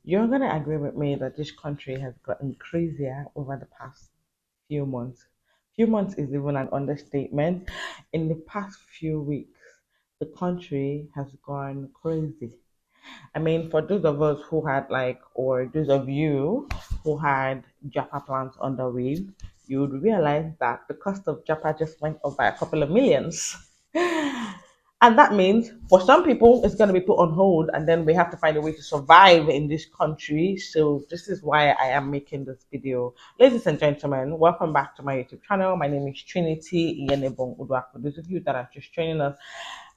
You're going to agree with me that this country has gotten crazier over the past few months. Few months is even an understatement. In the past few weeks, the country has gone crazy. I mean, for those of us who had or those of you who had Japa plans on the way, you would realize that the cost of Japa just went up by a couple of millions. And that means for some people, it's going to be put on hold, and then we have to find a way to survive in this country. So, this is why I am making this video. Ladies and gentlemen, welcome back to my YouTube channel. My name is Trinity Iyenebong Udwa. For those of you that are just joining us,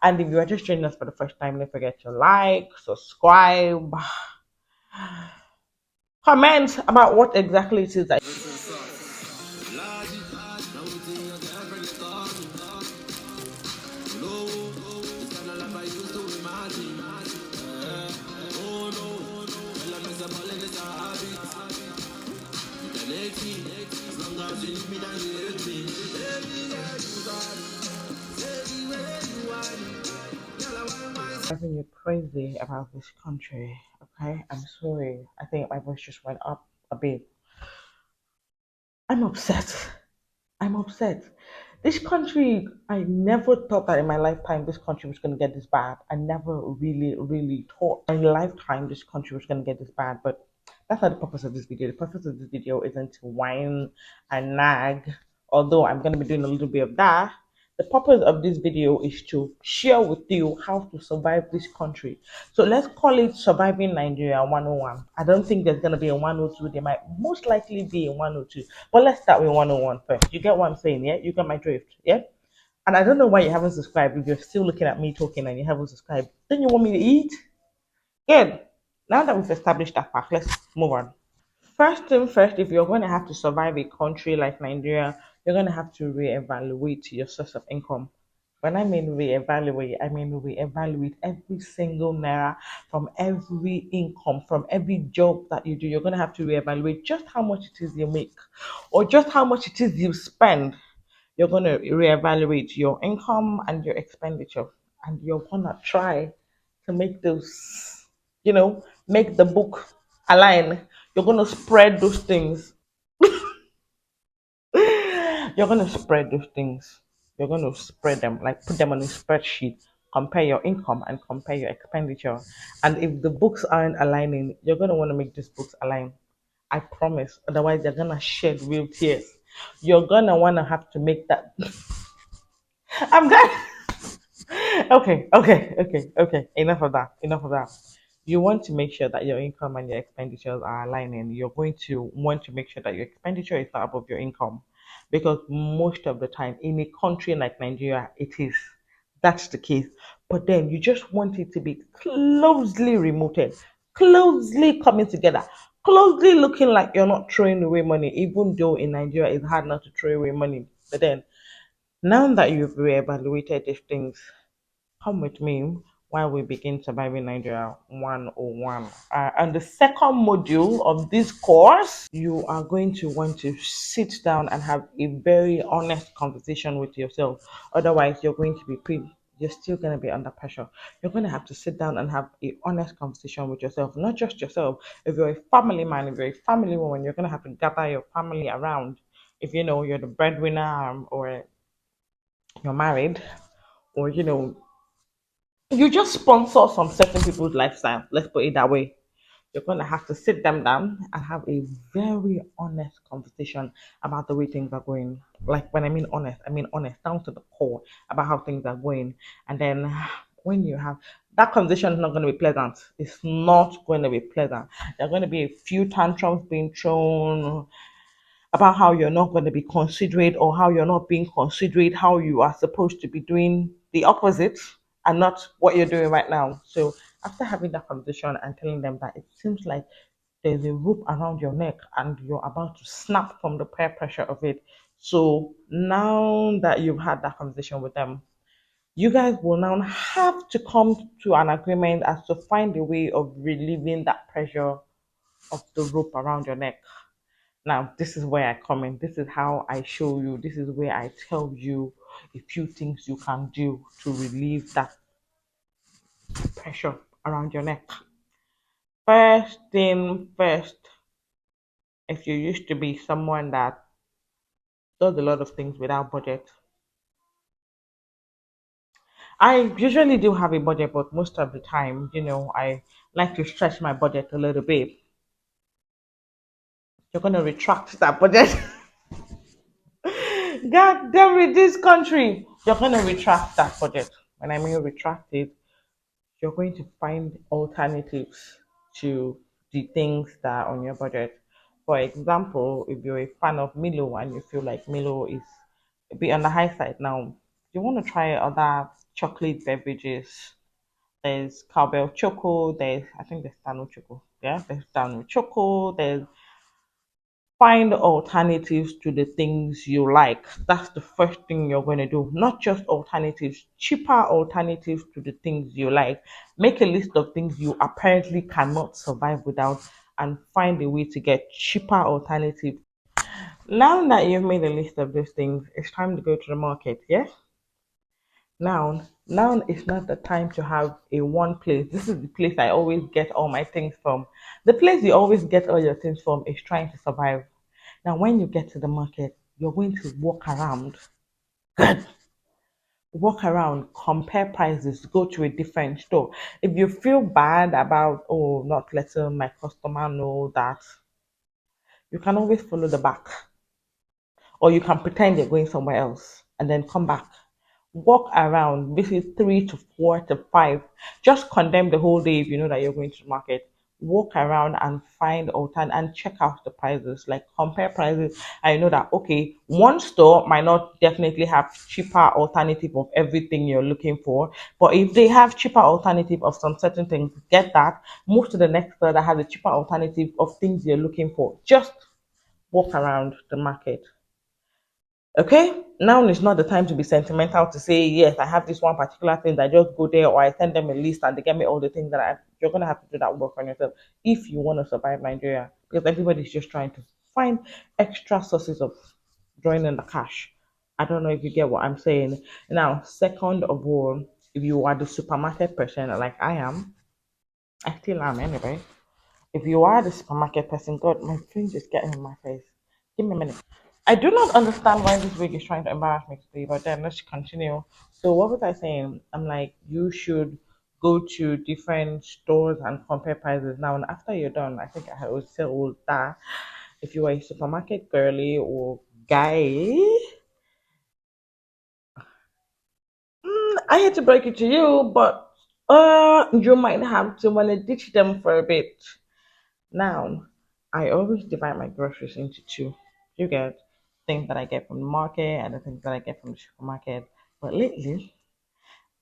and if you are just joining us for the first time, don't forget to like, subscribe, comment about what exactly it is that. Driving you crazy about this country. Okay, I'm sorry. I think my voice just went up a bit. I'm upset. I'm upset. This country, I never thought that in my lifetime this country was going to get this bad. I never really thought in my lifetime this country was going to get this bad. But that's not the purpose of this video. The purpose of this video isn't to whine and nag, although I'm going to be doing a little bit of that. The purpose of this video is to share with you how to survive this country. So let's call it Surviving Nigeria 101. I don't think there's going to be a 102. There might most likely be a 102. But let's start with 101 first. You get what I'm saying, yeah? You get my drift, yeah? And I don't know why you haven't subscribed. If you're still looking at me talking and you haven't subscribed, then you want me to eat? Good. Now that we've established that fact, let's move on. First thing first, if you're going to have to survive a country like Nigeria, you're going to have to reevaluate your source of income. When I mean reevaluate, I mean reevaluate every single naira from every income, from every job that you do. You're going to have to reevaluate just how much it is you make or just how much it is you spend. You're going to reevaluate your income and your expenditure, and you're going to try to make those, make the book align. You're going to spread those things. You're going to spread those things. You're going to spread them, like put them on a spreadsheet, compare your income and compare your expenditure. And if the books aren't aligning, you're going to want to make these books align. I promise. Otherwise, they're going to shed real tears. You're going to want to have to make that. I'm done. Okay. Enough of that. Enough of that. You want to make sure that your income and your expenditures are aligning. You're going to want to make sure that your expenditure is not above your income. Because most of the time, in a country like Nigeria, it is. That's the case. But then you just want it to be closely remoted, closely coming together, closely looking like you're not throwing away money, even though in Nigeria it's hard not to throw away money. But then now that you've reevaluated these things, come with me while we begin Surviving Nigeria 101. And the second module of this course, you are going to want to sit down and have a very honest conversation with yourself. Otherwise, you're still going to be under pressure. You're going to have to sit down and have a honest conversation with yourself, not just yourself. If you're a family man, if you're a family woman, you're going to have to gather your family around. If you know you're the breadwinner or you're married, or you just sponsor some certain people's lifestyle. Let's put it that way. You're going to have to sit them down and have a very honest conversation about the way things are going. Like when I mean honest down to the core about how things are going. And then when you have that conversation is not going to be pleasant. It's not going to be pleasant. There are going to be a few tantrums being thrown about how you're not going to be considerate or how you're not being considerate, how you are supposed to be doing the opposite and not what you're doing right now. So after having that conversation and telling them that it seems like there's a rope around your neck and you're about to snap from the peer pressure of it. So now that you've had that conversation with them, you guys will now have to come to an agreement as to find a way of relieving that pressure of the rope around your neck. Now, this is where I come in. This is how I show you. This is where I tell you a few things you can do to relieve that pressure around your neck. First thing first, if you used to be someone that does a lot of things without budget, I usually do have a budget, but most of the time, I like to stretch my budget a little bit. You're gonna retract that budget. God damn it, this country. You're gonna retract that budget. When I mean retract it, you're going to find alternatives to the things that are on your budget. For example, if you're a fan of Milo and you feel like Milo is a bit on the high side now, you want to try other chocolate beverages. There's cowbell choco. There's I think there's Dano choco. Yeah, there's Dano choco. There's find alternatives to the things you like. That's the first thing you're going to do. Not just alternatives, cheaper alternatives to the things you like. Make a list of things you apparently cannot survive without and find a way to get cheaper alternatives. Now that you've made a list of those things, it's time to go to the market. Yes? Now is not the time to have a one place. This is the place I always get all my things from. The place you always get all your things from is trying to survive. Now, when you get to the market, you're going to walk around, compare prices, go to a different store. If you feel bad about, oh, not letting my customer know that, you can always follow the back, or you can pretend you're going somewhere else and then come back. Walk around, visit 3 to 4 to 5. Just condemn the whole day if you know that you're going to the market. Walk around and find altern and check out the prices, like compare prices. I know that okay, one store might not definitely have cheaper alternative of everything you're looking for, but if they have cheaper alternative of some certain things, get that. Move to the next store that has a cheaper alternative of things you're looking for. Just walk around the market. Okay, now is not the time to be sentimental to say yes. I have this one particular thing that I just go there, or I send them a list and they get me all the things that I. You're gonna have to do that work on yourself if you want to survive Nigeria, because everybody's just trying to find extra sources of drawing in the cash. I don't know if you get what I'm saying. Now, second of all, if you are the supermarket person like I am, I still am anyway. If you are the supermarket person, God, my fringe is getting in my face. Give me a minute. I do not understand why this wig is trying to embarrass me today, but then let's continue. So what was I saying? I'm like, you should go to different stores and compare prices. Now, and after you're done, I think I would say all that. If you are a supermarket girly or guy, I hate to break it to you, but you might have to want to ditch them for a bit. Now, I always divide my groceries into two. You get things that I get from the market and the things that I get from the supermarket. But lately,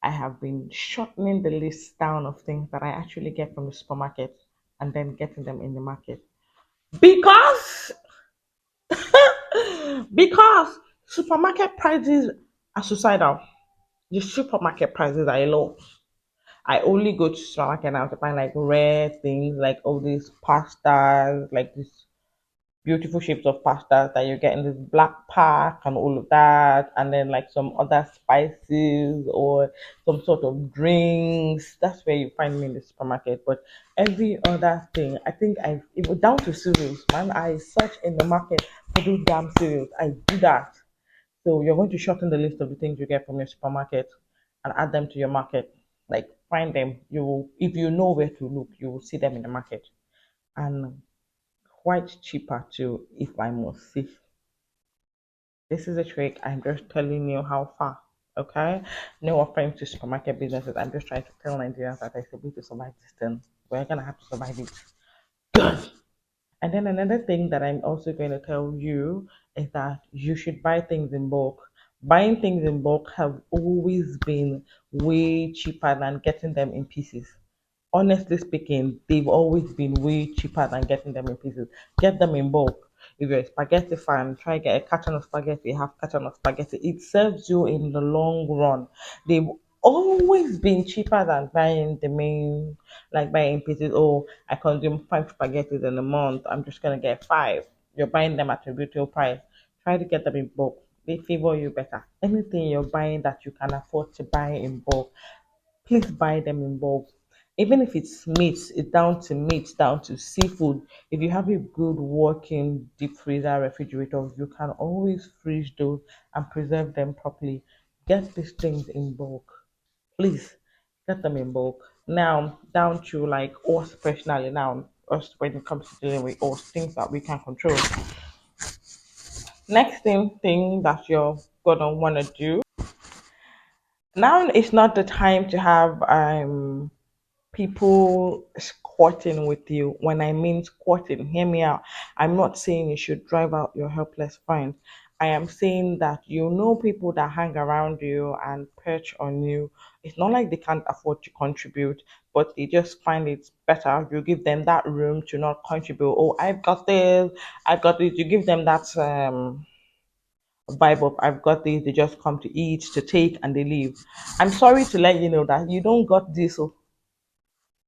I have been shortening the list down of things that I actually get from the supermarket and then getting them in the market. Because because supermarket prices are suicidal. The supermarket prices are low. I only go to supermarket now to find like rare things like all these pastas, like this beautiful shapes of pasta that you get in this black pack and all of that, and then like some other spices or some sort of drinks. That's where you find me in the supermarket. But every other thing, I think I even down to cereals, man. I search in the market for those damn cereals. I do that. So you're going to shorten the list of the things you get from your supermarket and add them to your market. Like find them. You will, if you know where to look, you will see them in the market. And quite cheaper too, if I must say. This is a trick. I'm just telling you how far. Okay? No offense to supermarket businesses. I'm just trying to tell Nigerians that there's a way to survive this thing. We're gonna have to survive it. Good. And then another thing that I'm also going to tell you is that you should buy things in bulk. Buying things in bulk have always been way cheaper than getting them in pieces. Honestly speaking, they've always been way cheaper than getting them in pieces. Get them in bulk. If you're a spaghetti fan, try get a carton of spaghetti, half carton of spaghetti. It serves you in the long run. They've always been cheaper than buying the main, like buying pieces. Oh, I consume 5 spaghettis in a month. I'm just gonna get five. You're buying them at a retail price. Try to get them in bulk. They favor you better. Anything you're buying that you can afford to buy in bulk, please buy them in bulk. Even if it's meat, it's down to meat, down to seafood. If you have a good working deep freezer refrigerator, you can always freeze those and preserve them properly. Get these things in bulk. Please get them in bulk. Now, down to like us personally, now, us when it comes to dealing with us, things that we can control. Next thing that you're gonna wanna do. Now is not the time to have people squatting with you. When I mean squatting, hear me out. I'm not saying you should drive out your helpless friend. I am saying that you know people that hang around you and perch on you. It's not like they can't afford to contribute, but they just find it better. You give them that room to not contribute. Oh, I've got this, I've got this. You give them that vibe of I've got this. They just come to eat, to take, and they leave. I'm sorry to let you know that you don't got this. So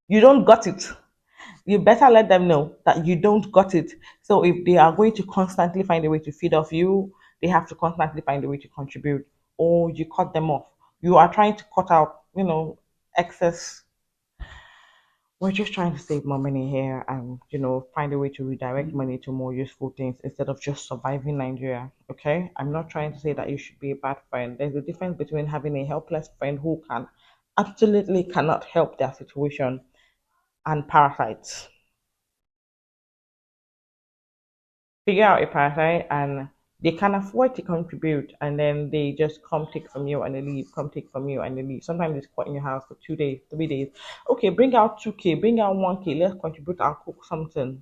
you don't got it. You better let them know that you don't got it. So if they are going to constantly find a way to feed off you, they have to constantly find a way to contribute, or you cut them off. You are trying to cut out, excess. We're just trying to save more money here and, find a way to redirect money to more useful things instead of just surviving Nigeria. Okay? I'm not trying to say that you should be a bad friend. There's a difference between having a helpless friend who can absolutely cannot help their situation and parasites. Figure out a parasite and they can afford to contribute and then they just come take from you and they leave, come take from you and they leave. Sometimes they squat in your house for 2 days, 3 days. Okay, bring out 2K, bring out 1K, let's contribute and cook something.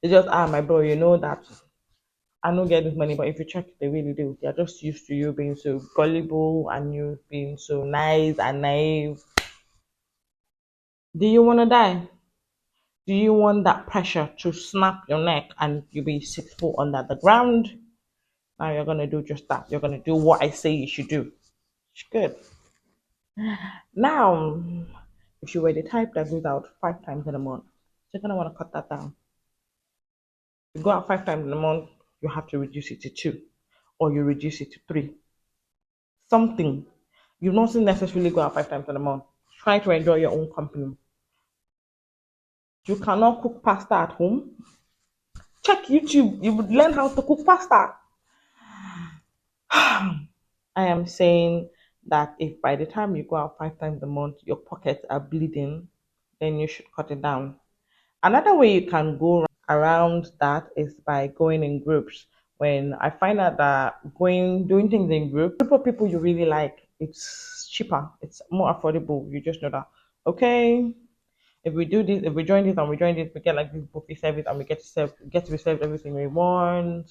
They just my bro, you know that I don't get this money, but if you check they really do. They're just used to you being so gullible and you being so nice and naive. Do you wanna die? Do you want that pressure to snap your neck and you be 6 foot under the ground? Now you're gonna do just that. You're gonna do what I say you should do. It's good. Now, if you were the type that goes out 5 times in a month, you're gonna want to cut that down. If you go out 5 times in a month, you have to reduce it to two, or you reduce it to three. Something. You don't necessarily go out 5 times in a month. Try to enjoy your own company. You cannot cook pasta at home. Check YouTube. You would learn how to cook pasta. I am saying that if by the time you go out 5 times a month, your pockets are bleeding, then you should cut it down. Another way you can go around that is by going in groups. When I find out that doing things in group of people you really like, it's cheaper, it's more affordable. You just know that, okay, if we do this, if we join this and we join this, we get like this buffet service and we get to be served everything we want.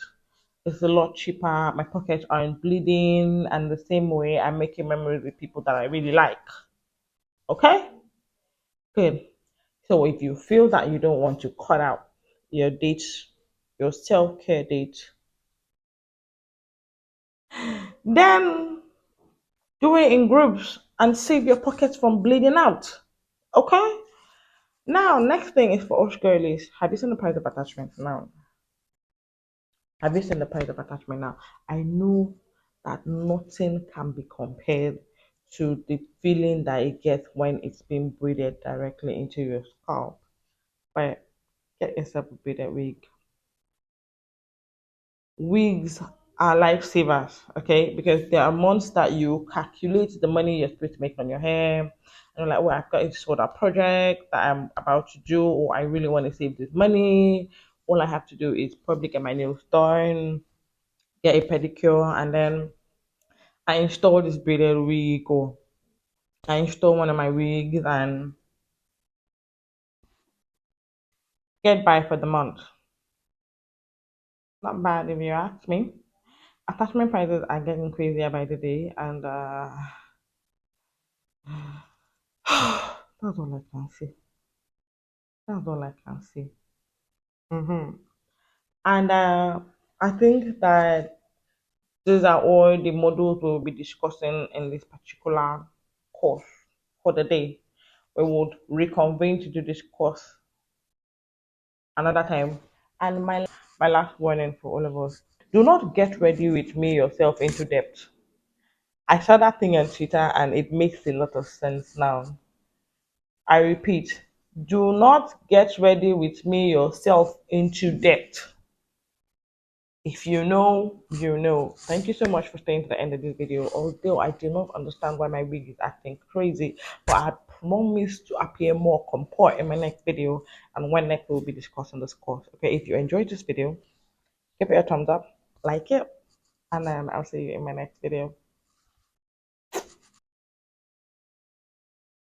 It's a lot cheaper. My pockets aren't bleeding, and the same way I'm making memories with people that I really like. Okay, good. So if you feel that you don't want to cut out your date, your self care date, then do it in groups and save your pockets from bleeding out. Okay. Now, next thing is for us girlies. Have you seen the price of attachment now? Have you seen the price of attachment now? I know that nothing can be compared to the feeling that it gets when it's being breathed directly into your scalp. But get yourself a breathed wig. Wigs are lifesavers, okay? Because there are months that you calculate the money you're supposed to make on your hair. And you're like, well, I've got this sort of project that I'm about to do, or I really want to save this money. All I have to do is probably get my nails done, get a pedicure, and then I install this braided wig, or I install one of my wigs and get by for the month. Not bad if you ask me. Attachment prices are getting crazier by the day, and that's all I can say. That's all I can say. hmm And I think that these are all the modules we'll be discussing in this particular course for the day. We would reconvene to do this course another time. And my last warning for all of us: do not get ready with me yourself into debt. I saw that thing on Twitter and it makes a lot of sense now. I repeat, do not get ready with me yourself into debt. If you know, you know. Thank you so much for staying to the end of this video. Although I do not understand why my wig is acting crazy, but I promise to appear more composed in my next video. And when next we'll be discussing this course. Okay, if you enjoyed this video, give it a thumbs up, like it, and I'll see you in my next video.